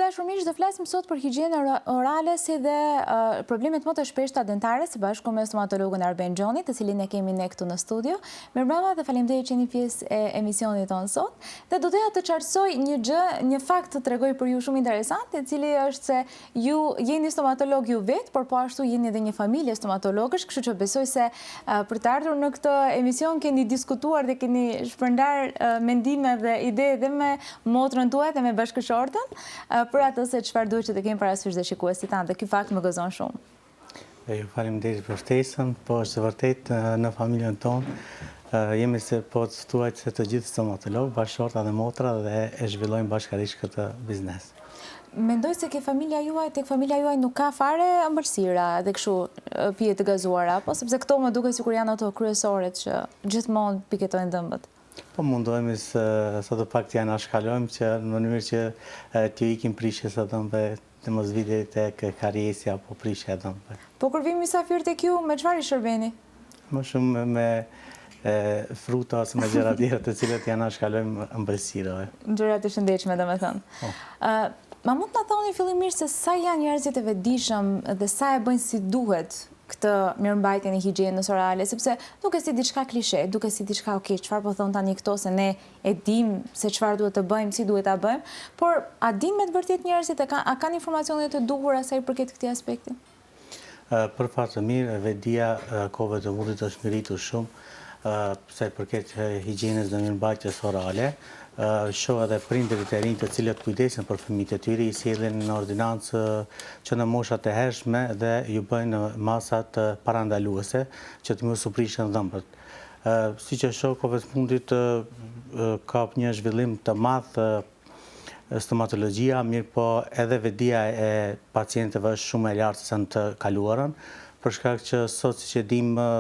dashur miq, do flasim sot për higjienën orale si dhe problemet më të shpeshta dentare së bashku me stomatologun Arben Xhoni, të cilin e kemi ne këtu në studio. Mirëmbrëma dhe faleminderit që jeni pjesë e emisionit tonë sot. Dhe do doja të qartësoj një fakt të tregoj për ju shumë interesant, i cili është se ju jeni stomatolog ju vetë, por po ashtu jeni edhe një familje stomatologësh, kështu që besoj se për të ardhur në këtë emision keni diskutuar dhe keni shpërndar mendime dhe ide dhe me motrën tuaj dhe me bashkëshortën, për atë se çfarë duhet që të kemi parasysh dhe shikuesit tanë, dhe ky fakt më gëzon shumë. Ju faleminderit për ftesën, po është vërtet në familjen tonë jemi se po të ftuar se të gjithë stomatolog, bashkëshorta dhe motra dhe e zhvillojmë bashkërisht këtë biznes. Mendoj se tek familja juaj nuk ka fare ëmbëlsira dhe kështu pije të gazuara, apo sepse këto më duket sikur janë ato kryesoret që gjithmonë piketojnë dëmbët. Po mundohemi sa të pak të janë shkalojmë që në mënyrë që t'ju ikim prishjes e dëmbëve të mos vide tek kariesi apo prishja e dëmbëve. Po kur vim mysafir tek ju, me çfarë i shërbeni? Më shumë me fruta ose me gjëra tjera të cilat janë shkalojmë ëmbëlsirave. Gjëra të shëndetshme domethënë. Ma mund të na thoni fillimisht se sa janë njerëzit e vetëdijshëm dhe sa e bëjnë si duhet këtë mirëmbajtjen e higjienës orale, sepse duket si diçka klishe, duket si diçka okay, çfarë po thon tani këto se ne e dim se çfarë duhet të bëjmë, si duhet ta bëjmë, por a din me të vërtetë njerëzit a kanë informacione të duhura sa i përket këtij aspekti? Për fat të mirë, vetdia kohëve të fundit është ngritur shumë sa i përket higjienës dhe mirëmbajtjes orale. Shoh edhe prindërit e rinj të cilët kujdesen për fëmijët e tyre, i sjellin në ordinancë që në moshat e hershme dhe ju bëjnë masat parandaluese që të mos u prishën dhëmbët. Siç e shoh kohëve të fundit ka një zhvillim të madh stomatologjia, mirë po edhe vetdia e pacientëve është shumë e lartë se në të kaluarën, për shkak që sot siç e dimë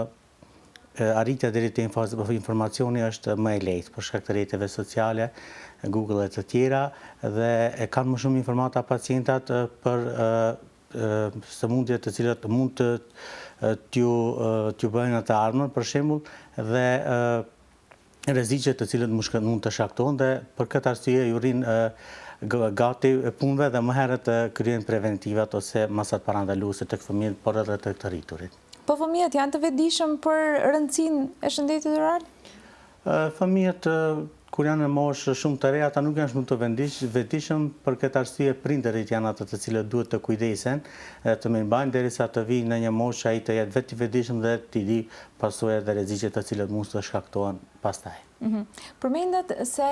arritja deri te informacioni është më e lehtë për shkak të rrjeteve sociale, Google e të tjera, dhe e kanë më shumë informata pacientat për sëmundje të cilat mund t'ju bëjnë të ardhmen, për shembull, dhe rreziqe të cilët mund të shkaktojnë, dhe për këtë arsye ju rrin gati punëve dhe më herët kryejnë preventivat ose masat parandaluese tek fëmijët, por edhe tek të rriturit. Po fëmijët janë të vetëdijshëm për rëndësinë e shëndetit oral? Fëmijët kur janë në moshë shumë të re, ata nuk janë shumë të vetëdijshëm, për këtë arsye prindërit janë ata të cilët duhet të kujdesen, të mirëmbajnë derisa të vijë në një moshë ai të jetë vetë i vetëdijshëm dhe t'i di pasojat dhe rreziqet të cilat mund të shkaktohen pastaj. Përmendet se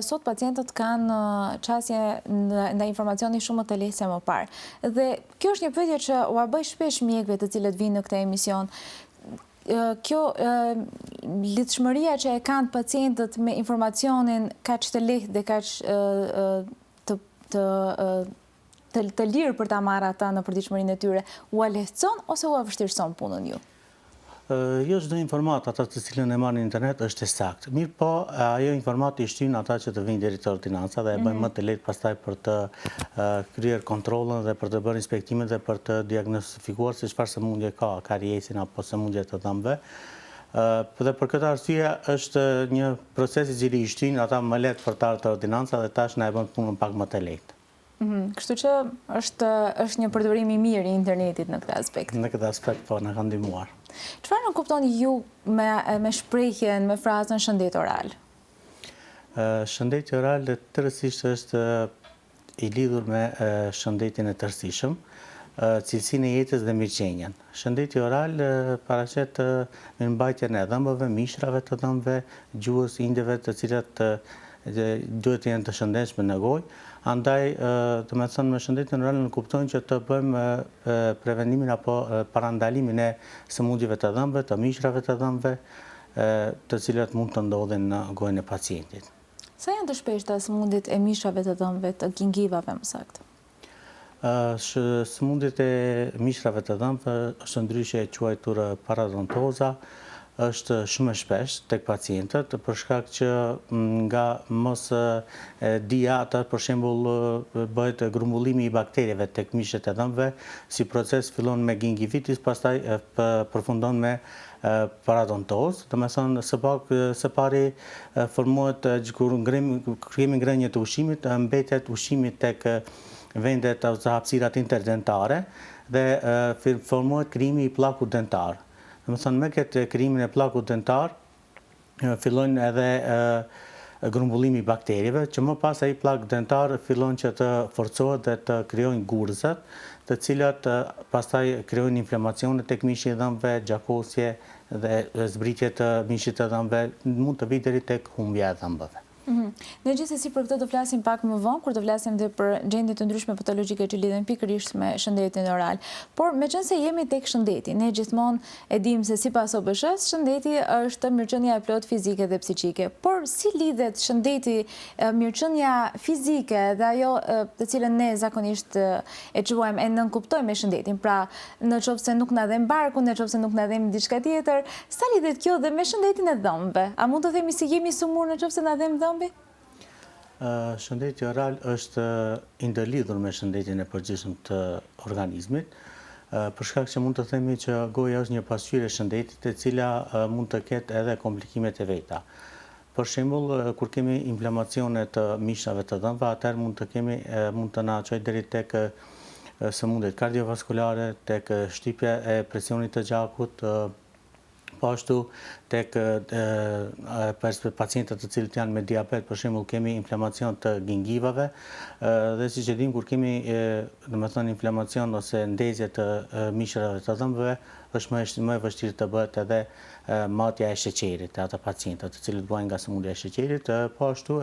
sot pacientët kanë çësje ndaj informacioni shumë më të lehtë se më parë. Dhe kjo është një pyetje që ua bëj shpesh mjekëve të cilët vinë në këtë emision. Kjo lidhshmëria që e kanë pacientët me informacionin kaq të lehtë dhe kaq të lirë për ta marrë ata në përditshmërinë e tyre, ua lehtëson ose ua vështirëson punën ju? Jo çdo informat ata të cilën e marrin në internet është e saktë. Mirë po, ajo informat i shtyn ata që të vinë deri te ordinanca dhe e bëjnë më të lehtë pastaj për të kryer kontrollën dhe për të bërë inspektimet dhe për të diagnostifikuar se çfarë sëmundje ka, kariesin apo sëmundje të dhëmbëve. Dhe për këtë arsye është një proces i cili i shtyn ata më lehtë për të ardhur te ordinanca dhe tash na e bën punën pak më të lehtë. Kështu që është një përdorim i mirë i internetit në këtë aspekt. Në këtë aspekt po na ka ndihmuar. Çfarë nuk kuptoni ju me shprehjen, me frazën shëndet oral? Shëndeti oral tërësisht është i lidhur me shëndetin e tërësishëm, cilësinë e jetës dhe mirëqenien. Shëndeti oral paraqet mirëmbajtjen e dhëmbëve, mishrave të dhëmbëve, gjuhës, indeve të cilat duhet të jenë të shëndetshme në gojë. Andaj, me shëndetin oral në kuptojnë që të bëjmë prevenimin apo parandalimin e sëmundjeve të dhëmbëve, të mishrave të dhëmbëve, të cilat mund të ndodhin në gojën e pacientit. Sa janë të shpeshta sëmundjet e mishrave të dhëmbëve, të gingivave më saktë? Sëmundjet e mishrave të dhëmbëve është ndryshe e quajtur parodontoza, është shumë e shpeshtë tek pacientët për shkak që nga mos dia ata për shembull bëhet grumbullimi i bakterjeve tek mishët e dhëmbëve, si proces fillon me gingivitis, pastaj përfundon me parodontoz, domethënë së pari formohet kur kemi ngrënie të ushqimit, mbetet ushqimi tek vendet ose hapësirat interdentare dhe formohet krijimi i pllakut dentar. Domethënë me këtë krijimin e pllakut dentar fillojnë edhe grumbullimi i bakterieve, që më pas ai pllak dentar fillon që të forcohet dhe të krijojnë gurëzat, të cilat pastaj krijojnë inflamacione tek mishi i dhëmbëve, gjakosje dhe zbritje të mishit të dhëmbëve, mund të vijë deri tek humbja e dhëmbëve. Ne gjithsesi për këtë do flasim pak më vonë, kur do flasim dhe për gjendje të ndryshme patologjike që lidhen pikërisht me shëndetin oral. Por meqense jemi tek shëndeti, ne gjithmonë e dimë se sipas OBSH-s, shëndeti është mirëqenia e plot fizike dhe psiqike. Por si lidhet shëndeti, mirëqenia fizike dhe ajo të cilën ne zakonisht e quajmë e nënkuptojmë me shëndetin? Pra, në qoftë se nuk na dhem barku, në qoftë se nuk na dhem diçka tjetër, sa lidhet kjo dhe me shëndetin e dhëmbëve? A mund të themi se jemi sumur në qoftë se na dhem dhëmbi? Shëndeti oral është ndërlidhur me shëndetin e përgjithshëm të organizmit, për shkak që mund të themi që goja është një pasqyrë e shëndetit e cila mund të ketë edhe komplikimet e veta. Për shembull, kur kemi inflamacione të mishave të dhëmbëve, atëherë mund të na çojë deri tek sëmundjet kardiovaskulare, tek shtypja e presionit të gjakut, po ashtu tek pacientët të cilët janë me diabet, për shembull, kemi inflamacion të gingivave dhe siç e dim, kur kemi domethënë inflamacion ose ndezje të mishrave të dhëmbëve, është më e vështirë të bëhet edhe matja e sheqerit të ata pacientët të cilët vuajnë nga sëmundja e sheqerit, po ashtu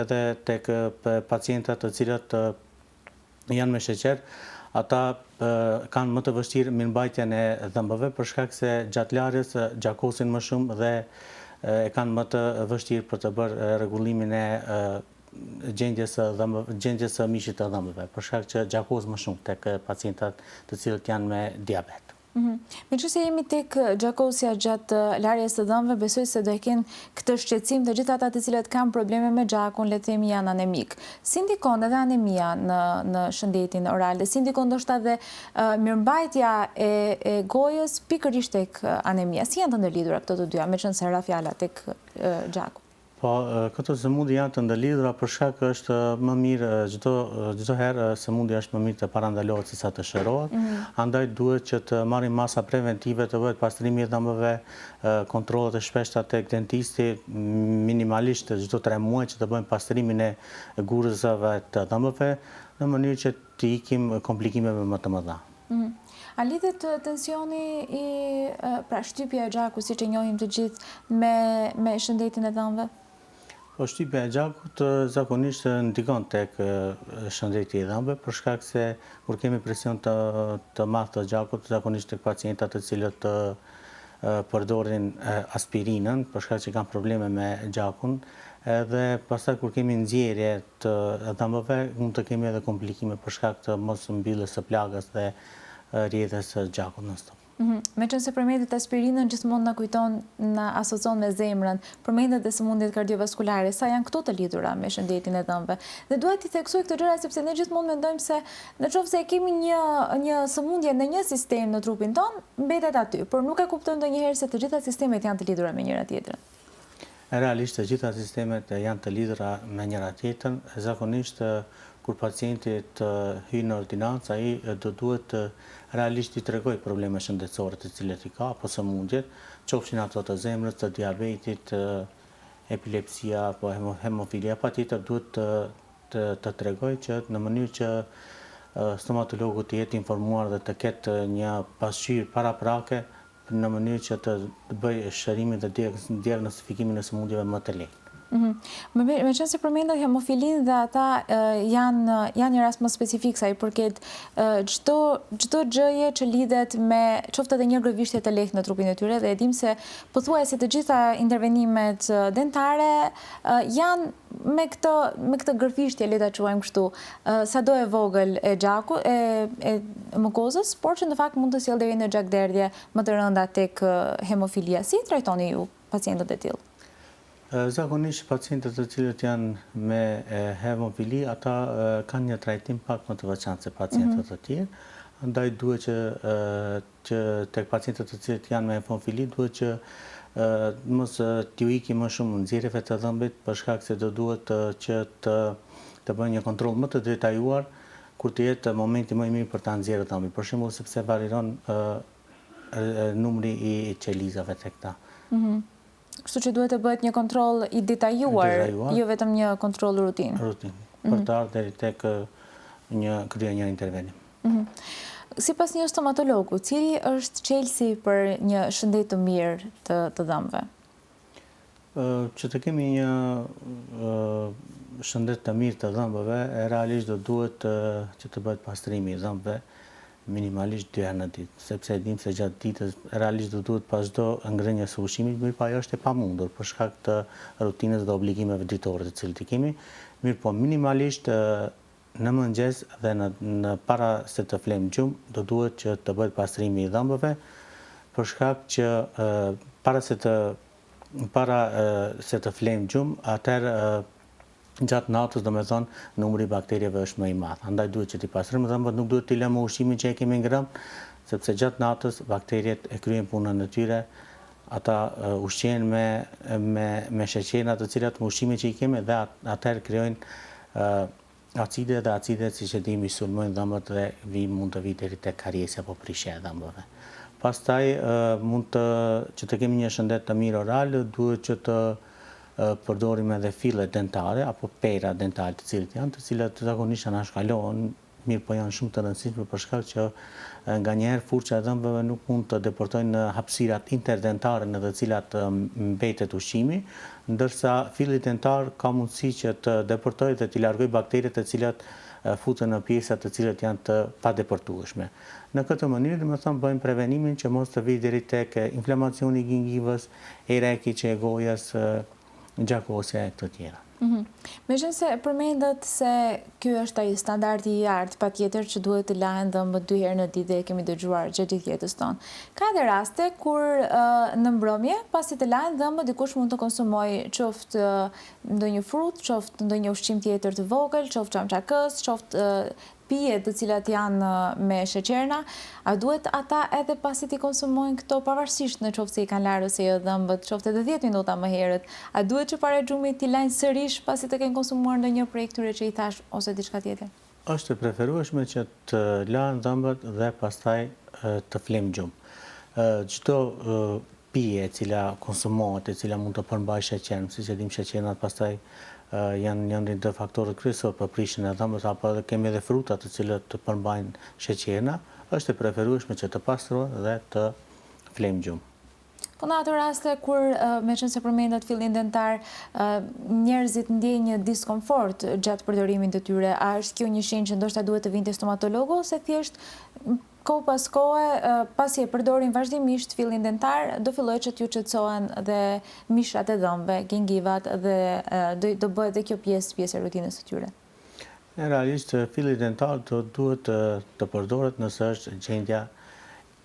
edhe tek pacientët të cilët janë me sheqer, ata kanë më të vështirë mirëmbajtjen e dhëmbëve për shkak se gjatë larjes gjakosin më shumë dhe e kanë më të vështirë për të bërë rregullimin e gjendjes së mishit të dhëmbëve, për shkak që gjakos më shumë tek pacientët të cilët janë me diabet. Meqense jemi tek gjakosja gjatë larjes së dhëmbëve, besoj se do e kenë këtë shqetësim të gjithë ata të cilët kanë probleme me gjakun, le të themi janë anemik. Si ndikon edhe anemia në shëndetin oral, dhe si ndikon ndoshta edhe mirëmbajtja e gojës pikërisht tek anemia? Si janë të ndërlidhura këto të dyja, meqense ra fjala tek gjaku? Po, këto sëmundje janë të ndërlidhura për shkak është më mirë çdo herë sëmundja është më mirë të parandalohet se sa të shërohet. Andaj duhet që të marrim masa preventive, të bëhet pastrimi i dhëmbëve, kontrollet e shpeshta tek dentisti, minimalisht çdo 3 muaj që të bëjmë pastrimin e gurëzave të dhëmbëve, në mënyrë që të ikim komplikimeve më të mëdha. A lidhet tensioni pra shtypja e gjakut, siç e njohim të gjithë, me shëndetin e dhëmbëve? Po shtypja e gjakut zakonisht ndikon tek shëndeti i dhëmbëve për shkak se kur kemi presion të madh të gjakut, zakonisht tek pacientët të cilët përdorin aspirinën për shkak që kanë probleme me gjakun, edhe pastaj kur kemi nxjerrje të dhëmbëve, mund të kemi edhe komplikime për shkak të mos mbylljes së plagës dhe rrjedhjes së gjakut në stop. Meqense përmendet aspirinën, gjithmonë na kujton, na asocion me zemrën, përmendet dhe sëmundjet kardiovaskulare, sa janë këto të lidhura me shëndetin e dhëmbëve. Dhe dua t'i theksoj këtë gjëra sepse ne gjithmonë mendojmë se në qoftë se kemi një sëmundje në një sistem në trupin ton, mbetet aty, por nuk e kuptojmë ndonjëherë se të gjitha sistemet janë të lidhura me njëra tjetrën. Realisht të gjitha sistemet janë të lidhura me njëra tjetrën, zakonisht kur pacienti të hyjë në ordinancë, ai do duhet realisht i tregoj probleme shëndetësore të cilat i ka, apo sëmundjet, qofshin ato të zemrës, të diabetit, epilepsia apo hemofilia, patjetër duhet të tregoj që në mënyrë që stomatologu të jetë informuar dhe të ketë një pasqyrë paraprake në mënyrë që të bëj shërimin dhe diagnostifikimin e sëmundjeve më të lehtë. Meqense përmendet hemofilinë dhe ata janë një rast më specifik sa i përket çdo gjëje që lidhet me qoftë edhe një gërvishtje të lehtë në trupin e tyre, dhe e dim se pothuajse të gjitha intervenimet dentare janë me këtë gërvishtje, le ta quajmë kështu, sado e vogël e gjaku e mukozës, por që në fakt mund të sjellë deri në gjakderdhje më të rënda tek hemofilia. Si trajtoni ju pacientët e tillë? Zakonisht pacientët të cilët janë me hemofili, ata kanë një trajtim pak më të veçantë se pacientët të tjerë. Andaj duhet që tek pacientët të cilët janë me hemofili, duhet që mos t'ju iki më shumë nxjerrjeve të dhëmbit, për shkak se do duhet që të të bëjnë një kontroll më të detajuar kur të jetë momenti më i mirë për ta nxjerrë dhëmbin. Për shembull, sepse varieron numri i qelizave tek ta. Kështu që duhet të bëhet një kontroll i detajuar, jo vetëm një kontroll rutin. Rutin, për të ardhur deri tek kryer një intervenim. Sipas një stomatologu, cili është çelësi për një shëndet të mirë të dhëmbëve? Që të kemi një shëndet të mirë të dhëmbëve, realisht do duhet që të bëhet pastrimi i dhëmbëve minimalisht 2 herë në ditë, sepse dim se gjatë ditës realisht do duhet pas çdo ngrënje së ushqimit, mirë po ajo është e pamundur për shkak të rutinës dhe obligimeve ditore të cilat i kemi, mirë po minimalisht në mëngjes dhe në para se të flejmë gjumë do duhet që të bëhet pastrimi i dhëmbëve, për shkak që para se të flejmë gjumë, atëherë gjatë natës do me thonë numri i bakterieve është më i madh. Andaj duhet që t'i pastrojmë dhëmbët, nuk duhet t'i lëmë ushqimin që e kemi ngrënë, sepse gjatë natës bakteriet e kryejnë punën e tyre, ata ushqejnë me sheqerna të cilat me ushqimin që i kemi dhe atëherë krijojnë acide dhe acidet siç e dimi sulmojnë dhëmbët dhe mund të vi deri tek kariesja apo prishja e dhëmbëve. Pastaj që të kemi një shëndet të mirë oral, duhet që të përdorim edhe fille dentare apo pera dentale të cilat zakonisht anashkalohen, mirë po janë shumë të rëndësishme për shkak që nganjëherë furça e dhëmbëve nuk mund të deportojnë në hapësirat interdentare në të cilat mbetet ushqimi, ndërsa filli dentar ka mundësi që të deportojë dhe të largojë bakteriet të cilat futen në pjesa të cilat janë të padeportueshme. Në këtë mënyrë, domethënë bëjmë prevenimin që mos të vijë deri tek inflamacioni i gingivës, erëheqja e gojës, gjakosja e këto tjera. Meqense përmendet se ky është ai standardi i lartë, patjetër që duhet të lahen dhëmbët 2 herë në ditë dhe e kemi dëgjuar gjatë gjithë jetës tonë. Ka edhe raste kur në mbrëmje, pasi të lahen dhëmbët, dikush mund të konsumojë qoftë ndonjë frut, qoftë ndonjë ushqim tjetër të vogël, qoftë çamçakës, qoftë pije të cilat janë me sheqerna, a duhet ata edhe pasi t'i konsumojnë këto pavarësisht në qoftë se i kanë larë ose jo dhëmbët, qoftë edhe 10 minuta më herët, a duhet që para gjumit t'i lajnë sërish pasi të kenë konsumuar ndonjë prej këtyre që i thash ose diçka tjetër? Është e preferueshme që të lahen dhëmbët dhe pastaj të flejmë gjumë. Çdo pije e cila konsumohet, e cila mund të përmbajë sheqer, siç e dim sheqernat pastaj janë një ndër faktorët kryesorë për prishjen e dhëmbës, apo edhe kemi edhe fruta të cilët të përmbajnë sheqerna, është e preferueshme që të pastrohen dhe të flejmë gjumë. Po në ato raste kur meqense përmendet fillim dentar, njerëzit ndjejnë një diskomfort gjatë përdorimit të tyre, a është kjo një shenjë që ndoshta duhet të vinte stomatologu ose thjesht kohë pas kohe, pasi e përdorin vazhdimisht fillin dentar, do filloj që t'ju qetësohen dhe mishrat e dhëmbëve, gingivat dhe do bëhet dhe kjo pjesë e rutinës së tyre. Realisht filli dentar duhet të përdoret nëse është gjendja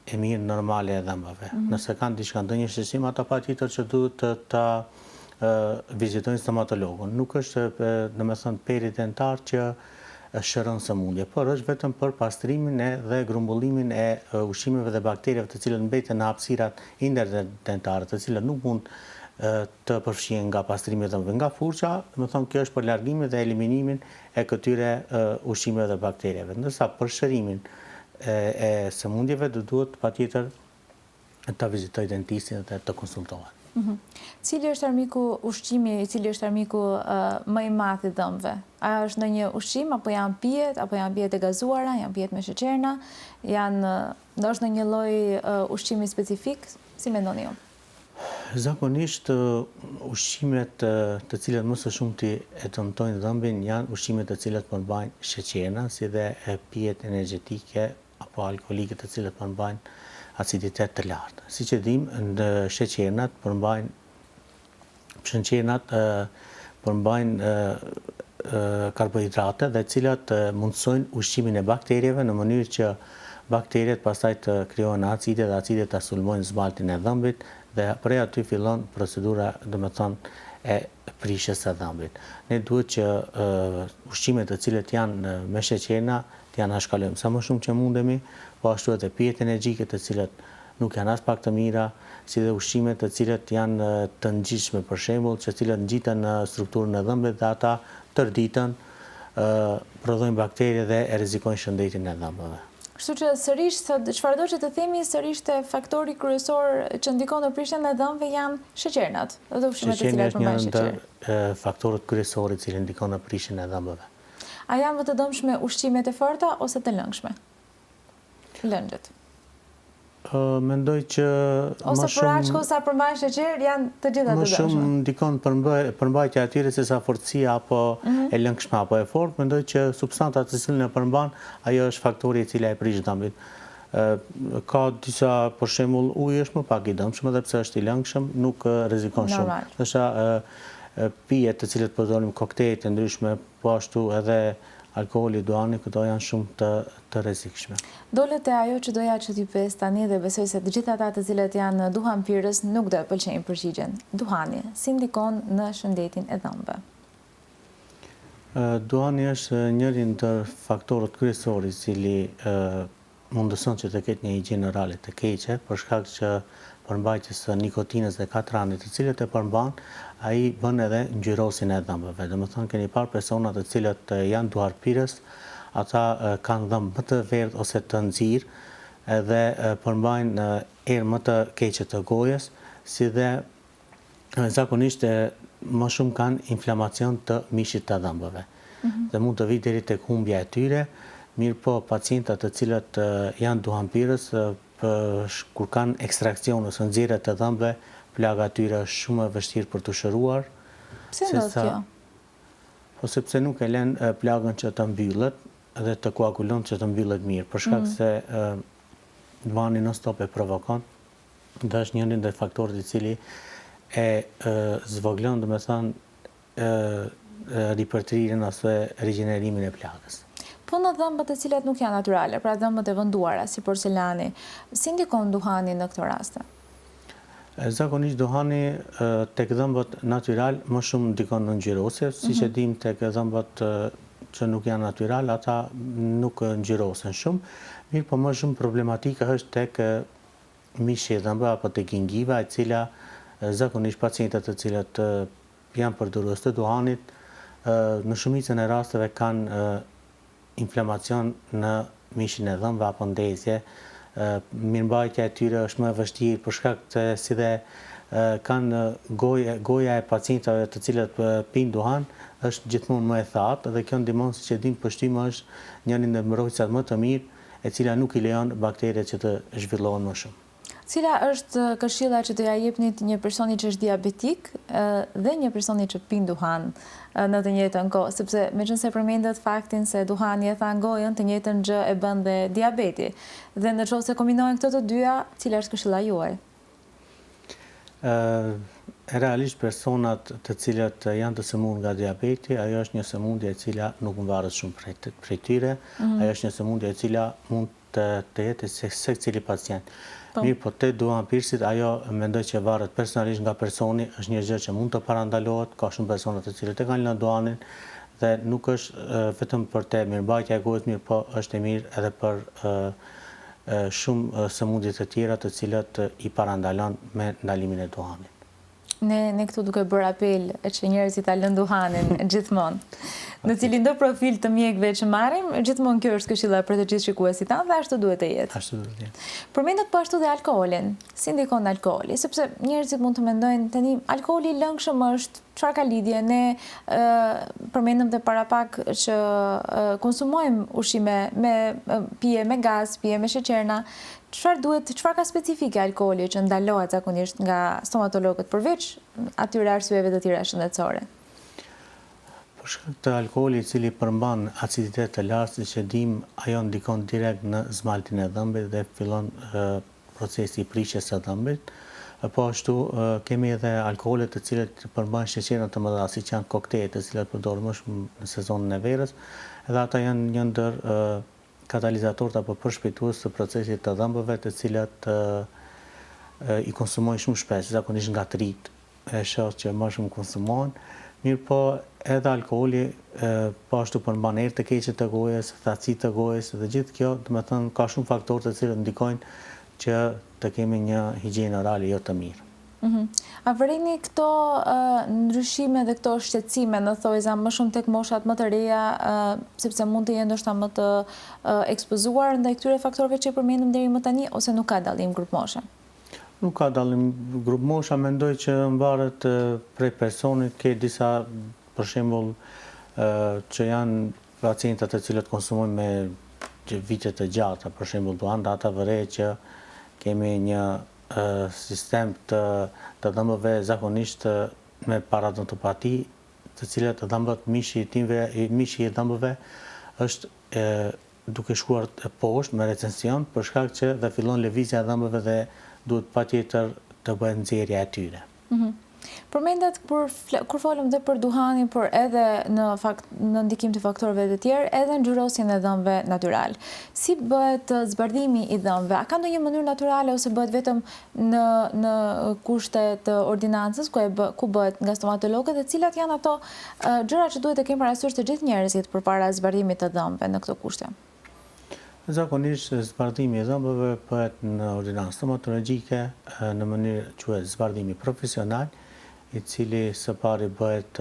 e mirë normale e dhëmbëve. Nëse kanë diçka ndonjë shqetësim, ata patjetër që duhet ta vizitojnë stomatologun. Nuk është domethënë peri dentar që shëron sëmundje, por është vetëm për pastrimin dhe grumbullimin e ushqimeve dhe bakterieve të cilët mbeten në hapësirat interdentare, të cilat nuk mund të përfshihen nga pastrimi i dhëmbëve nga furça, domethënë kjo është për largimin dhe eliminimin e këtyre ushqimeve dhe bakterieve. Ndërsa për shërimin e sëmundjeve duhet patjetër ta vizitoj dentistin dhe të konsultohet. Cili është armiku ushqimi, cili është armiku më i madh i dhëmbëve? A është ndonjë ushqim apo janë pijet, apo janë pijet e gazuara, janë pijet me sheqerna, ndoshta ndonjë lloj ushqimi specifik? Si mendoni ju? Zakonisht ushqimet të cilat më së shumti e dëmtojnë dhëmbin janë ushqimet të cilat përmbajnë sheqerna, si dhe pijet energjetike apo alkoolike të cilat përmbajnë aciditet të lartë. Siç e dim, sheqernat përmbajnë karbohidrate dhe cilat mundsojnë ushqimin e bakterieve në mënyrë që bakteriet pastaj të krijohen acide dhe acidet ta sulmojnë zbaltin e dhëmbit dhe prej aty fillon procedura, domethënë, e prishjes së dhëmbit. Ne duhet që ushqimet të cilët janë me sheqerna të janë anashkalojmë sa më shumë që mundemi, po ashtu edhe pijet energjike të cilat nuk janë as pak të mira, si dhe ushqimet të cilat janë të ngjitshme, për shembull, që cilat ngjiten në strukturën e dhëmbit dhe ata tër ditën prodhojnë bakteri dhe e rrezikojnë shëndetin e dhëmbëve. Kështu që sërish, çfarëdo që të themi, sërish të faktori kryesor që ndikon në prishjen e dhëmbëve janë sheqernat, dhe ushqimet të cilat përmbajnë sheqer. Sheqerni është një ndër faktorët kryesorë i cili ndikon në prishjen e dhëmbëve. A janë më të dëmshme ushqimet e forta ose të lëngshme? Lëngjet. Mendoj që ose për aq kohë sa përmbajnë sheqer janë të gjitha të dëmshme. Më shumë ndikon përmbajtja e tyre se sa fortësia apo e lëngshme apo e fortë. Mendoj që substanca të cilën e përmban, ajo është faktori i cili e prish dhëmbin. Ka disa, për shembull, uji është më pak i dëmshëm edhe pse është i lëngshëm, nuk rrezikon shumë. Ndoshta pijet të cilët përdorim, koktejlet e ndryshme, po ashtu edhe alkoholi, duhani, këto janë shumë të rrezikshme. Dolet e ajo që doja që t'i pyes tani dhe besoj se të gjithë ata të cilët janë duhanpirës nuk do e pëlqejnë përgjigjen. Duhani, si ndikon në shëndetin e dhëmbëve? Duhani është njëri ndër faktorët kryesorë i cili mundëson që të ketë një higjenë orale të keqe, për shkak që përmbajtjes së nikotinës dhe katranit, të cilët e përmban, ai bën edhe ngjyrosin e dhëmbëve. Domethënë keni parë persona të cilët janë duharpirës, ata kanë dhëmbë më të verdh ose të nxirë edhe përmbajnë erë më të keqe të gojës, si dhe zakonisht më shumë kanë inflamacion të mishit të dhëmbëve. Dhe mund të vijë deri tek humbja e tyre, mirë po pacientat të cilët janë duhanpirës, kur kanë ekstraksion ose nxjerrje të dhëmbëve, plaga e tyre është shumë e vështirë për të shëruar. Pse ndodh kjo? Po sepse nuk e lën plagën që të mbyllet dhe të koagulon që të mbyllet mirë, për shkak se duhani non-stop e provokon, dhe është një ndër faktorët i cili e zvoglon, domethënë, ripërtrirjen ose rigjenerimin e plagës. Po në dhëmbët e cilat nuk janë natyrale, pra dhëmbët e vënduara, si porcelani, si ndikon duhani në këto raste? Zakonisht duhani tek dhëmbët natyral më shumë ndikon në ngjyrosje, siç e dim tek dhëmbët që nuk janë natyral, ata nuk ngjyrosen shumë, mirë po më shumë problematika është tek mishi i dhëmbëve apo tek gingiva, e cila zakonisht pacientët të cilët janë përdorues të duhanit në shumicën e rasteve kanë inflamacion në mishin e dhëmbëve apo ndezje. Mirëmbajtja e tyre është më e vështirë për shkak se si dhe kanë goja e pacientëve të cilët pinë duhan është gjithmonë më e thatë dhe kjo ndihmon, siç e dim, pështyma është njëri ndër mbrojtësat më të mirë, e cila nuk i lejon bakteriet që të zhvillohen më shumë. Cila është këshilla që do ja jepnit një personi që është diabetik dhe një personi që pin duhan në të njëjtën kohë, sepse meqense përmendet faktin se duhani e than gojën, të njëjtën gjë e bën dhe diabeti. Dhe nëse kombinohen këto të dyja, cila është këshilla juaj? Realisht personat të cilët janë të sëmurë nga diabeti, ajo është një sëmundje e cila nuk mvaret shumë prej tyre, ajo është një sëmundje e cila mund të jetë secili pacient. Mirë, po te duhanpirësit, ajo mendoj që varet personalisht nga personi, është një gjë që mund të parandalohet, ka shumë persona të cilët e kanë lënë duhanin dhe nuk është vetëm për te mirëmbajtja e gojës mirë, po është e mirë edhe për shumë sëmundje të tjera të cilët i parandalon me ndalimin e duhanit. Ne këtu duke bërë apel që njerëzit ta lënë duhanin gjithmonë. Në cilin do profil të mjekëve që marrim, gjithmonë kjo është këshilla për të gjithë shikuesit tanë dhe ashtu duhet të jetë. Ashtu duhet të jetë. Përmendet po ashtu dhe alkoolin. Si ndikon alkooli? Sepse njerëzit mund të mendojnë tani alkooli i lëngshëm është, çfarë ka lidhje? Ne përmendëm dhe para pak që konsumojmë ushqime me pije me gaz, pije me sheqerna. Çfarë ka specifike alkooli që ndalohet zakonisht nga stomatologët përveç atyre arsyeve të tjera shëndetësore? Për shkak të alkooli i cili përmban aciditet të lartë, siç e dim, ajo ndikon direkt në zmaltin e dhëmbit dhe fillon procesi i prishjes së dhëmbit. Po ashtu kemi edhe alkoolet të cilët përmbajnë sheqerna të mëdha, siç janë koktejlet, të cilat përdoren më shumë në sezonin e verës, edhe ata janë një ndër katalizatorët apo përshpejtues të procesit të dhëmbëve, të cilat i konsumojnë shumë shpesh, zakonisht nga të rit, e shoh që më shumë konsumohen. Mirë po edhe alkooli po ashtu përmban erë të keqe të gojës, thatësi të gojës dhe gjithë kjo, domethënë ka shumë faktorë të cilët ndikojnë që të kemi një higjenë orale jo të mirë. A vëreni këto ndryshime dhe këto shqetësime, në thojza, më shumë tek moshat më të reja, sepse mund të jenë ndoshta më të ekspozuar ndaj këtyre faktorëve që përmendëm deri më tani, ose nuk ka dallim grup moshe? Nuk ka dallim grup mosha, mendoj që mbaret prej personit, ke disa, për shembull, që janë pacientat të cilët konsumojnë me vite të gjata, për shembull, duan data vëre që kemi një sistem të dhëmbëve zakonisht me paradontopati, të cilat dhëmbët mishi i dhëmbëve është duke shkuar poshtë me recension për shkak që dhe fillon lëvizja e dhëmbëve dhe duhet patjetër të bëhet nxjerrja e tyre. Përmendet kur folëm dhe për duhanin, por edhe në ndikim të faktorëve të tjerë, edhe ngjyrosjen e dhëmbëve natyral. Si bëhet zbardhimi i dhëmbëve? A ka ndonjë mënyrë natyrale ose bëhet vetëm në kushte të ordinancës ku bëhet nga stomatologët, dhe cilat janë ato gjëra që duhet të kemë parasysh të gjithë njerëzit përpara zbardhimit të dhëmbëve në këto kushte? Zakonisht zbardhimi i dhëmbëve bëhet në ordinancë stomatologjike në mënyrë quhet zbardhimi profesional, i cili së pari bëhet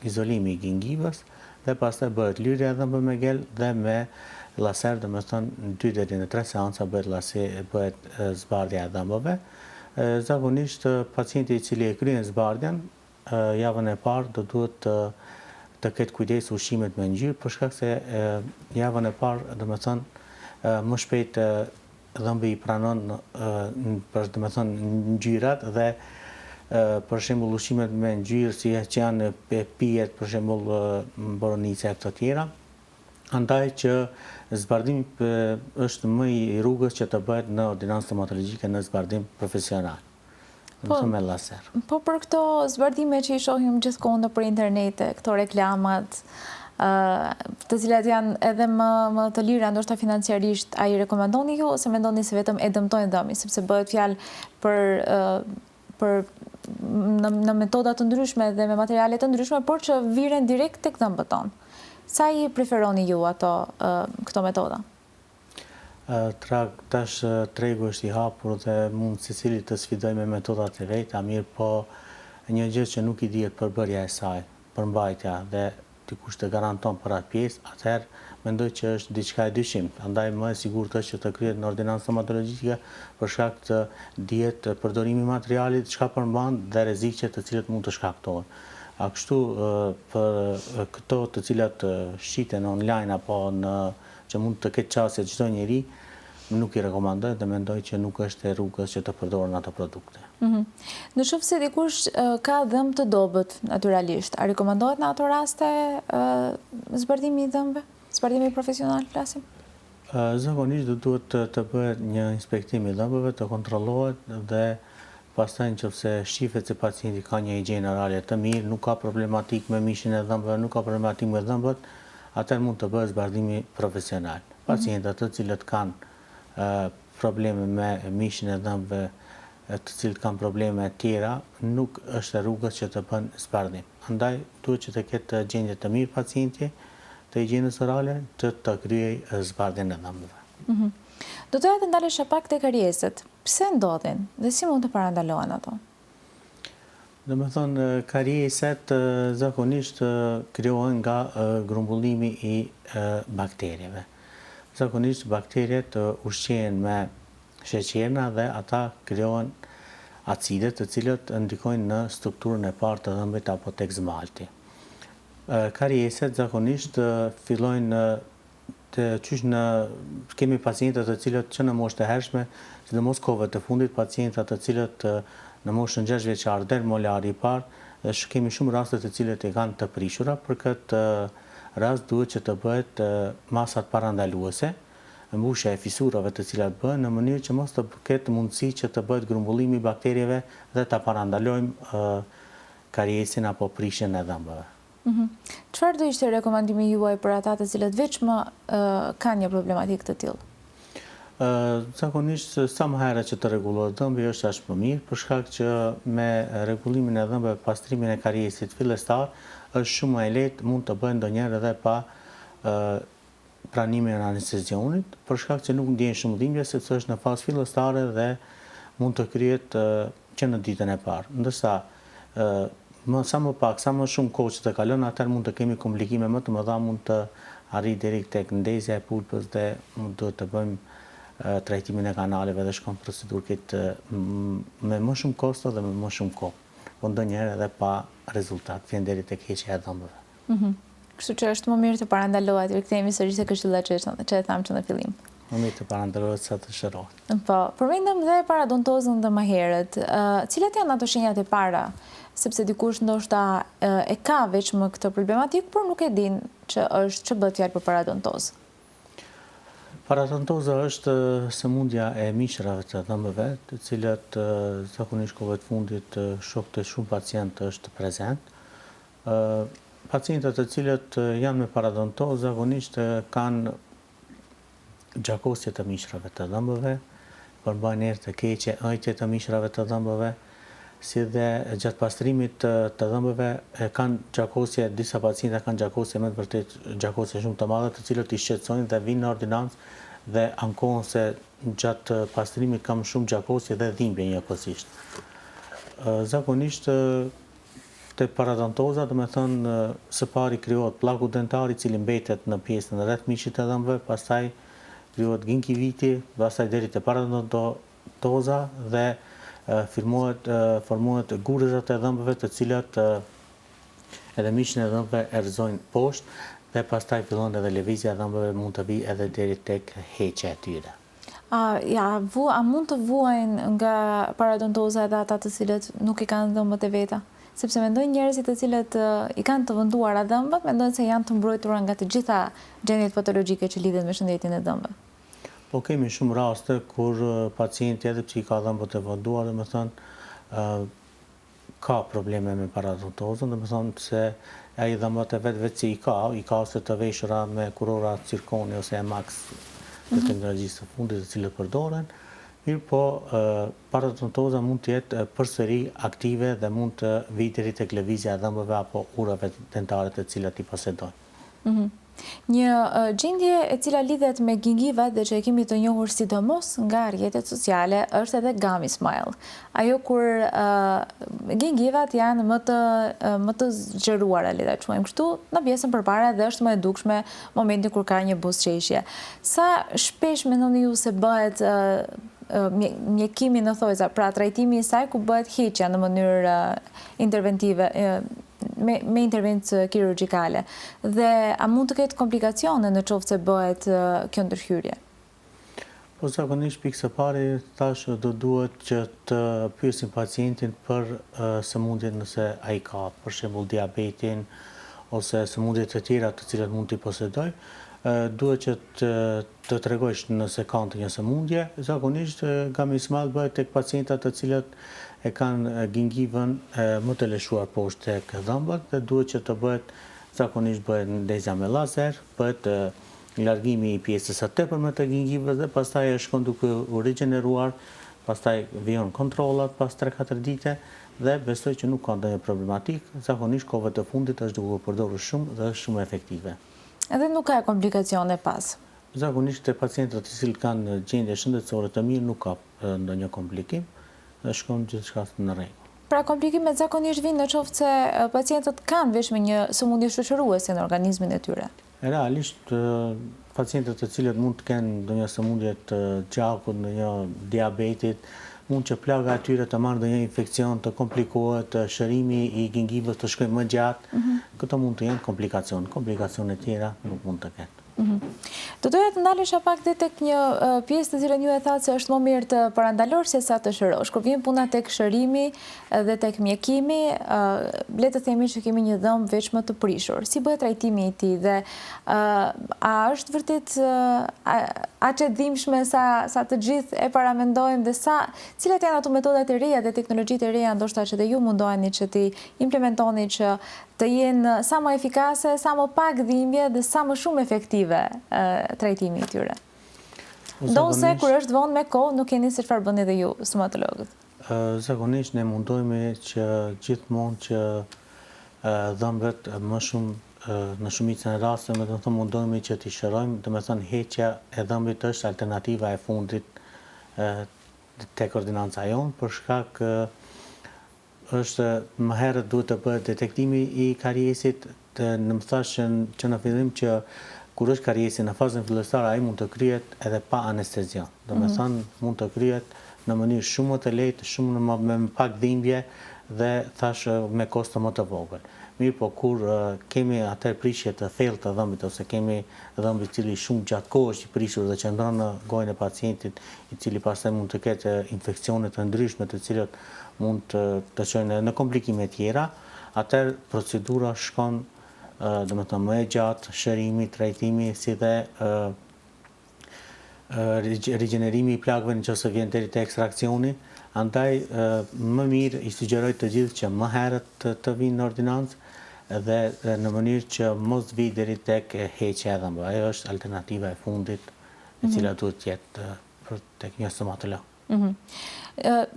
izolimi i gingivës dhe pastaj bëhet lyrja e dhëmbëve me gel dhe me laser, domethënë në 2 deri në 3 seanca bëhet zbardhja e dhëmbëve. Zakonisht pacienti i cili e kryen zbardhjen javën e parë do duhet të ketë kujdes ushqimet me ngjyrë, për shkak se javën e parë domethënë më shpejt dhëmbi i pranon domethënë ngjyrat dhe për shembull ushqimet me ngjyrë si që janë pijet, për shembull boronica e këto tjera. Andaj që zbardhimi është më i rrugës që të bëhet në ordinancë stomatologjike në zbardhim profesional. Me laser. Po për këto zbardhime që i shohim gjithkohë nëpër internet, këto reklamat, të cilat janë edhe më të lira ndoshta financiarisht, a i rekomandoni ju ose mendoni se vetëm e dëmtojnë dhëmbin, sepse bëhet fjalë për në metoda të ndryshme dhe me materiale të ndryshme, por që viren direkt tek dhëmbët tonë. Sa i preferoni ju këto metoda? Tash tregu është i hapur dhe mund secili të sfidoj me metodat e veta, mirë po një gjë që nuk i dihet përbërja e saj, përmbajtja dhe dikush të garanton për atë pjesë, atëherë mendoj që është diçka e dyshimit. Andaj më e sigurt është që të kryhet në ordinancë stomatologjike për shkak të dihet përdorimi i materialit, çka përmban dhe rreziqet të cilët mund të shkaktohen. A kështu për këto të cilat shiten online apo që mund të ketë çastje çdo njeri, nuk i rekomandoj dhe mendoj që nuk është e rrugës që të përdoren ato produkte. Në qoftë se dikush ka dhëmbë të dobët natyralisht, a rekomandohet në ato raste zbardhimi i dhëmbëve? Zbardhimi profesional, flasim? Zakonisht duhet të bëhet një inspektim i dhëmbëve, të kontrollohet dhe pastaj nëse shihet se pacienti ka një higienë orale të mirë, nuk ka problematik me mishin e dhëmbëve, nuk ka problematik me dhëmbët, atëherë mund të bëhet zbardhimi profesional. Pacientët të cilët kanë probleme me mishin e dhëmbëve, të cilët kanë probleme tjera, nuk është e rrugës që të bën zbardhim. Andaj duhet që të ketë gjendje të mirë pacienti të higjienës orale të kryej zbardhjen e dhëmbëve. Do të ndalesha pak tek karieset. Pse ndodhin dhe si mund të parandalohen ato? Domethënë karieset zakonisht krijohen nga grumbullimi i bakterieve. Zakonisht bakteriet ushqehen me sheqerna dhe ata krijohen acide të cilët ndikojnë në strukturën e parë të dhëmbëve apo tek zmalti. Karieset zakonisht fillojnë kemi pacientët të cilët që në moshë të hershme, sidomos kohëve të fundit, pacientët të cilët në moshën 6 vjeçar deri molar i parë, dhe kemi shumë raste të cilët e kanë të prishura. Për këtë rast duhet që të bëhet masat parandaluese, mbushja e fisurave të cilat bëhen në mënyrë që mos të ketë mundësi që të bëhet grumbullimi i bakterieve dhe ta parandalojmë kariesin apo prishjen e dhëmbëve. Çfarë do ishte rekomandimi juaj për ata të cilët veçmë kanë një problematik të tillë? Zakonisht sa më herët që të rregullohet dhëmbi është aq më mirë, për shkak që me rregullimin e dhëmbëve, pastrimin e kariesit fillestar është shumë më e lehtë, mund të bëhen ndonjëherë edhe pa pranimin e anestezionit, për shkak që nuk ndjen shumë dhimbje sepse është në fazë fillestare dhe mund të krijet që në ditën e parë. Ndërsa sa më pak, sa më shumë kohë që të kalon, atëherë mund të kemi komplikime më të mëdha, mund të arrijë deri tek ndezja e pulpës dhe duhet të bëjmë trajtimin e kanaleve dhe shkon procedurë këtë me më shumë kosto dhe me më shumë kohë. Po ndonjëherë edhe pa rezultat, vjen deri tek heqja e dhëmbëve. Kështu që është më mirë të parandalohet, rikthehemi sërish te këshilla që e tham që në fillim. Më mirë të parandalohet sa të shërohet. Po, përmendëm dhe paradontozën dhe më herët. Cilat janë ato shenjat e para? Sepse dikush ndoshta e ka veç më këtë problematik, por nuk e din që bëhet fjalë për paradontozë. Paradontoza është sëmundja e mishrave të dhëmbëve, të cilat zakonisht kohëve të fundit shoh të shumë pacientë është prezent. Pacientët të cilët janë me paradontozë zakonisht kanë gjakosje të mishrave të dhëmbëve, përmbajnë erë të keqe, ëjtje të mishrave të dhëmbëve, si dhe gjatë pastrimit të dhëmbëve kanë gjakosje, disa pacientë kanë gjakosje me të vërtet gjakosje shumë të madhe, të cilët i shqetësojnë dhe vinë në ordinancë dhe ankohen se gjatë pastrimit kam shumë gjakosje dhe dhimbje njëkohësisht. Zakonisht te paradontoza, do të thonë së pari krijohet plaku dentar i cili mbetet në pjesën rreth mishit të dhëmbëve, pastaj krijohet ginkiviti, pastaj deri te paradontoza dhe formohet gurëzat e dhëmbëve, të cilat edhe mishin e dhëmbëve erëzojnë poshtë dhe pastaj fillon edhe lëvizja e dhëmbëve, mund të vijë edhe deri tek heqja e tyre. A mund të vuajnë nga paradontoza edhe ata të cilët nuk i kanë dhëmbët e veta? Sepse mendojnë njerëzit të cilët i kanë të vënduara dhëmbët, mendojnë se janë të mbrojtura nga të gjitha gjendjet patologjike që lidhen me shëndetin e dhëmbëve. Po kemi shumë raste kur pacienti edhe pse i ka dhëmbët e vënduar, domethënë ka probleme me paradontozën, domethënë se ai dhëmbët e vetë si i ka ose të veshura me kurora cirkoni ose Emax të teknologjisë së fundit, të cilët përdoren. Mirë po, paradontoza mund të jetë përsëri aktive dhe mund të vijë deri tek lëvizja e dhëmbëve apo urave dentare të cilat i posedojnë. Një gjendje e cila lidhet me gingivat dhe që e kemi të njohur sidomos nga rrjetet sociale është edhe gummy smile. Ajo kur gingivat janë më të zgjeruara, le ta quajmë kështu, në pjesën përpara dhe është më e dukshme momentin kur ka një buzëqeshje. Sa shpesh mendoni ju se bëhet mjekimi në thojza, pra trajtimi i saj ku bëhet heqja në mënyrë interventive, me intervencë kirurgjikale, dhe a mund të ketë komplikacione në qoftë se bëhet kjo ndërhyrje? Po zakonisht pikë së pari thash do duhet që të pyesim pacientin për sëmundjet nëse ai ka, për shembull diabetin ose sëmundje të tjera të cilat mund t'i posedoj. Duhet që të tregojsh nëse ka ndonjë sëmundje. Zakonisht gummy smile bëhet tek pacientat të cilët e kanë gingivën më të lëshuar poshtë tek dhëmbët dhe duhet që të bëhet, zakonisht bëhet ndezja me lazer, bëhet largimi i pjesës së tepërme të gingivës dhe pastaj e shkon duke u rigjeneruar, pastaj vijnë kontrollat pas 3-4 dite dhe besoj që nuk ka ndonjë problematik. Zakonisht kohëve të fundit është duke u përdorur shumë dhe është shumë efektive. Edhe nuk ka komplikacione pas? Zakonisht te pacientët të cilët kanë gjendje shëndetësore të mirë nuk ka ndonjë komplikim dhe shkon gjithçka në rregull. Pra komplikimet zakonisht vinë në qoftë se pacientët kanë veç me një sëmundje shoqëruese në organizmin e tyre. Realisht pacientët të cilët mund të kenë ndonjë sëmundje të gjakut, ndonjë diabetit, mund që plaga e tyre të marrë ndonjë infekcion, të komplikohet, shërimi i gingivës të shkojë më gjatë. Këto mund të jenë komplikacione. Komplikacione tjera nuk mund të ketë. Do doja të ndalesha pak dhe tek një pjesë të cilën ju e thatë se është më mirë të parandalosh se sa të shërosh. Kur vjen puna tek shërimi dhe tek mjekimi, le të themi që kemi një dhëmbë veç më të prishur. Si bëhet trajtimi i tij dhe a është vërtet aq e dhimbshme sa të gjithë e paramendojmë dhe cilat janë ato metodat e reja dhe teknologjitë e reja ndoshta që dhe ju mundoheni që ti implementoni që të jenë sa më efikase, sa më pak dhimbje dhe sa më shumë efektive trajtimi i tyre. Ndonse kur është vonë me kohë, nuk keni se çfarë bëni edhe ju stomatologët. Zakonisht ne mundohemi që gjithmonë që dhëmbët më shumë në shumicën e rasteve, me të thënë mundohemi që t'i shërojmë, do të thënë heqja e dhëmbit është alternativa e fundit tek ordinanca jonë, për shkak është më herët duhet të bëhet detektimi I kariesit, në më thash që në fillim që kur është kariesi në fazën fillestare, ai mund të kryhet edhe pa anestezion. Do me thënë mund të kryhet në mënyrë shumë më të lehtë, shumë me pak dhimbje dhe thash me kosto më të vogël. Mirë po kur kemi atë prishje të thellë të dhëmbit ose kemi dhëmb I cili shumë gjatë kohë I prishur dhe qëndron në gojën e pacientit, I cili pastaj mund të ketë infeksione të ndryshme të cilat mund të çojnë në komplikime tjera, atëherë procedura shkon domethënë më e gjatë, shërimi, trajtimi si dhe rigjenerimi I plagëve nëse vjen deri te ekstraksioni. Andaj më mirë I sugjeroj të gjithë që më herët të vinë në ordinancë dhe në mënyrë që mos vi deri tek heqja e dhëmbëve. Ajo është alternativa e fundit e cila duhet të jetë për tek një stomatolog.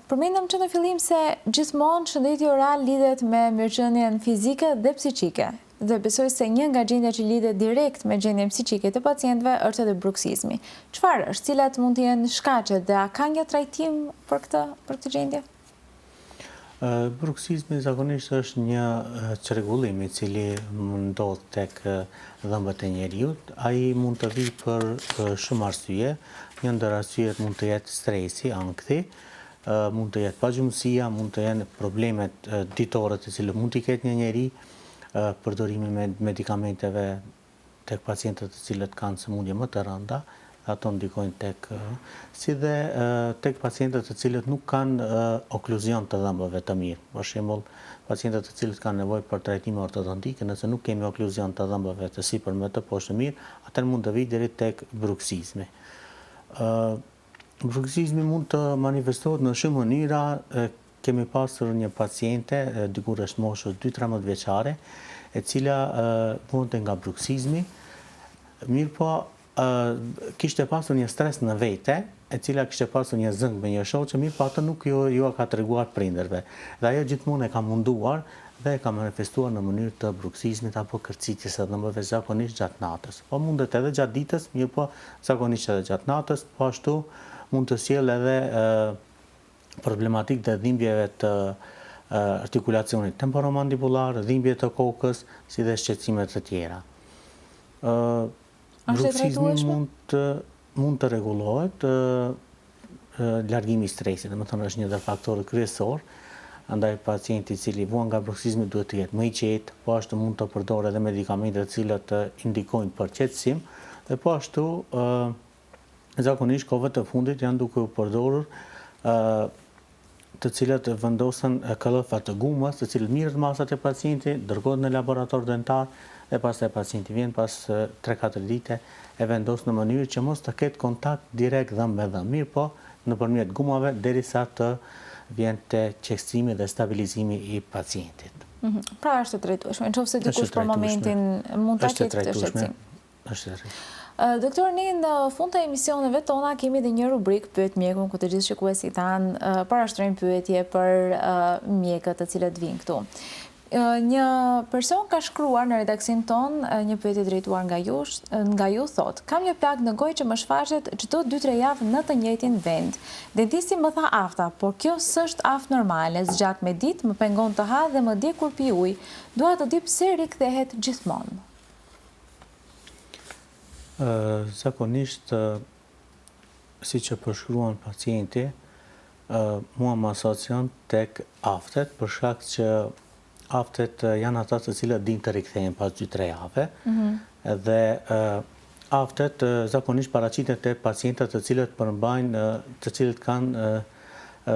Përmendëm që në fillim se gjithmonë shëndeti oral lidhet me mirëqenien fizike dhe psiqike. Dhe besoj se një nga gjendjet që lidhet direkt me gjendjen psiqike të pacientëve është edhe bruksizmi. Çfarë është? Cilat mund të jenë shkaqet dhe a ka një trajtim për këtë gjendje? Bruksizmi zakonisht është një çrregullim I cili ndodh tek dhëmbët e njeriut. Ai mund të vijë për shumë arsye. Një ndër arsyet mund të jetë stresi, ankthi, mund të jetë pagjumësia, mund të jenë problemet ditore të cilët mund t'i ketë një njeri, përdorimi me medikamenteve tek pacientët të cilët kanë sëmundje më të rënda, ato ndikojnë tek si dhe tek pacientët të cilët nuk kanë okluzion të dhëmbëve të mirë. Për shembull, pacientët të cilët kanë nevojë për trajtime ortodontike, nëse nuk kemi okluzion të dhëmbëve të sipërme të poshtë të mirë, atëherë mund të vijë deri tek bruksizmi. Bruksizmi mund të manifestohet në shumë mënyra. Kemi pasur një paciente, dikur është moshës 2-13 vjeçare, e cila vonte nga bruksizmi, mirë po kishte pasur një stres në vete, e cila kishte pasur një zëng me një shoqe, mirë po atë nuk ju ka treguar prindërve. Dhe ajo gjithmonë e ka munduar dhe e ka manifestuar në mënyrë të bruksizmit apo kërcitjes së dhëmbëve zakonisht gjatë natës. Po mundet edhe gjatë ditës, mirë po zakonisht edhe gjatë natës, po ashtu mund të sjellë edhe problematik dhe dhimbjeve të artikulacionit temporomandibular, dhimbje të kokës, si dhe shqetësime të tjera. Bruksizmi mund të rregullohet largimi I stresit, domethënë është një ndër faktorët kryesor, andaj pacienti I cili vuan nga bruksizmi duhet të jetë më I qetë, po ashtu mund të përdorë edhe medikamente të cilat indikojnë për qetësim, dhe po ashtu zakonisht kohëve të fundit janë duke u përdorur të cilat vendosen këllëfa të gumës, të cilët mirët masat e pacientit, dërgohet në laborator dentar dhe pastaj pacienti vjen pas 3-4 dite e vendos në mënyrë që mos të ketë kontakt direkt dhëmbë me dhëmbë, mirë po nëpërmjet gumave derisa të vjen te qetësimi dhe stabilizimi I pacientit. Pra është e trajtueshme, nëse dikush për momentin mund ta ketë shqetësim. Është e trajtueshme. Doktor, ne në fund të emisioneve tona kemi dhe një rubrik Pyet mjekun, ku të gjithë shikuesit tanë parashtrojnë pyetje për mjekët të cilët vinë këtu. Një person ka shkruar në redaksin ton një pyetje drejtuar nga ju thot: kam një plagë në gojë që më shfaqet çdo 2-3 javë në të njëjtin vend. Dentisti më tha afta, por kjo s'është aftë normale, zgjat me ditë, më pengon të ha dhe më dje kur pi ujë. Dua të di pse rikthehet gjithmonë. Zakonisht, si që përshkruan pacienti, mua më asocion tek aftet, për shkak që aftet janë ata të cilët din të rikthehen pas 2-3 javë, dhe aftet zakonisht paraqitet te pacientët të cilët përmbajnë, të cilët kanë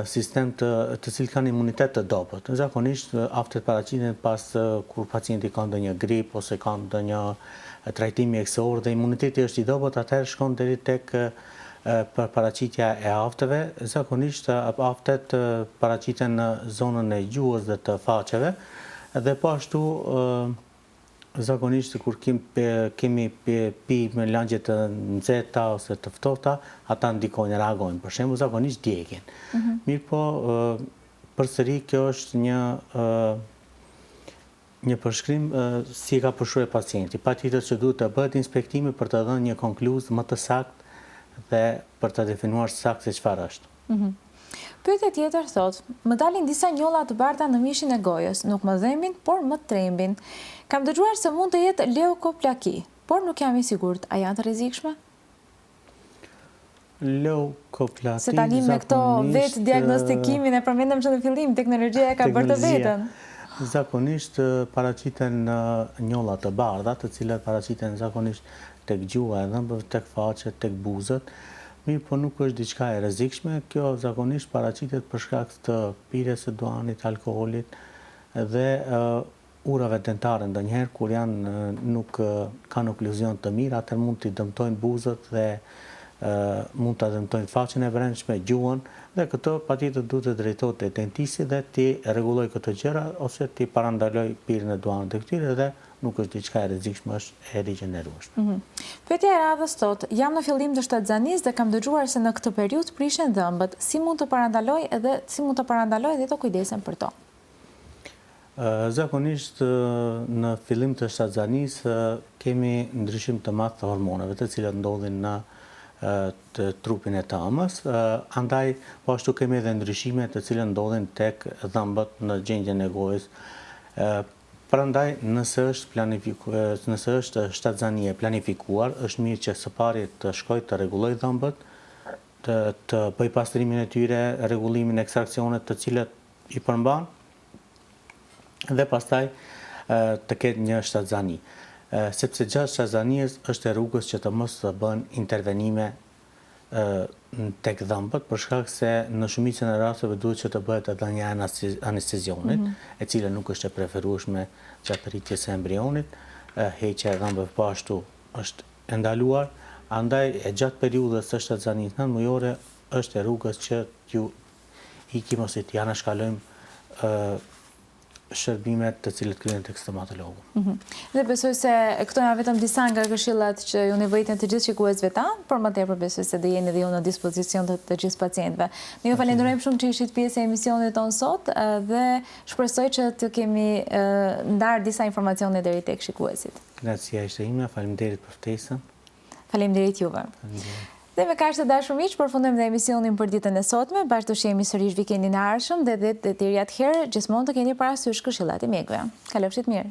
sistem të cilët kanë imunitet të dobët. Zakonisht aftet paraqiten pas kur pacienti ka ndonjë grip ose ka ndonjë trajtimi mjekësor dhe imuniteti është I dobët, atëherë shkon deri tek paraqitja e afteve. Zakonisht aftet paraqiten në zonën e gjuhës dhe të faqeve, dhe po ashtu zakonisht kur kemi pi me lagje të nxehta ose të ftohta, ata ndikojnë, reagojnë. Për shembull, zakonisht djegjen. Mirë po, përsëri kjo është një përshkrim si e ka përshkruar pacienti. Patjetër që duhet të bëhet inspektimi për të dhënë një konkluzë më të saktë dhe për të definuar saktë se çfarë është. Pyetja tjetër thot, më dalin disa njolla të bardha në mishin e gojës, nuk më dhemin, por më trembin. Kam dëgjuar se mund të jetë leukoplaki, por nuk jam i sigurt, a janë të rrezikshme? Leukoplaki Se tani me këto vetë diagnostikimin e përmendëm që në fillim, teknologjia e ka bërë të vetën. Zakonisht paraqiten njolla të bardha, të cilat paraqiten zakonisht tek gjuha e dhëmbëve, tek faqet, tek buzët. Mirë, po nuk është diçka e rrezikshme. Kjo zakonisht paraqitet për shkak të pirjes së duanit, alkoolit dhe urave dentare ndonjëherë kur nuk kanë okluzion të mirë, atëherë mund t'i dëmtojnë buzët dhe mund t'a dëmtojnë faqen e brendshme, gjuhën, dhe këto patjetër duhet të drejtohet te dentisti dhe ti rregulloj këto gjëra ose ti parandaloj pirjen e duanit të këtyre dhe nuk është diçka e rrezikshme, është e rigjenerueshme. Pyetja e radhës thot, jam në fillim të shtatzanisë dhe kam dëgjuar se në këtë periudhë prishen dhëmbët. Si mund të parandaloj dhe të kujdesem për to? Zakonisht në fillim të shtatzanisë kemi ndryshim të madh të hormoneve, të cilat ndodhin në të trupin e të amës, andaj po ashtu kemi edhe ndryshime të cilat ndodhin tek dhëmbët në gjendjen e gojës. Prandaj nëse është shtatzanie planifikuar, është mirë që së pari të shkoj të rregulloj dhëmbët, të bëj pastrimin e tyre, rregullimin e ekstraksionet të cilat i përmban dhe pastaj të ketë një shtatzani. Sepse gjatë shtatzanies është e rrugës që të mos të bën intervenime tek dhëmbët, për shkak se në shumicën e rasteve duhet që të bëhet edhe një anestezionit, e cila nuk është e preferueshme gjatë rritjes së embrionit. Heqja e dhëmbëve po ashtu është e ndaluar, andaj e gjatë periudhës së shtatzanisë 9 mujore është e rrugës që t'ju ikim ose t'ju anashkalojmë shërbimet të cilët kryen tek stomatologu. Dhe besoj se këto janë vetëm disa nga këshillat që ju nevojiten të gjithë shikuesve tanë, por më tepër besoj se do jeni dhe ju në dispozicion të gjithë pacientëve. Ne ju falenderojmë shumë që ishit pjesë e emisionit tonë sot dhe shpresoj që të kemi ndarë disa informacione deri tek shikuesit. Kënaqësia ishte ime, faleminderit për ftesën. Faleminderit juve. Dhe me kaq të dashur miq, përfundojmë dhe emisionin për ditën e sotme. Bashkë do shihemi sërish vikendin e ardhshëm dhe deri atëherë gjithmonë të keni parasysh këshillat e mjekëve. Kalofshit mirë.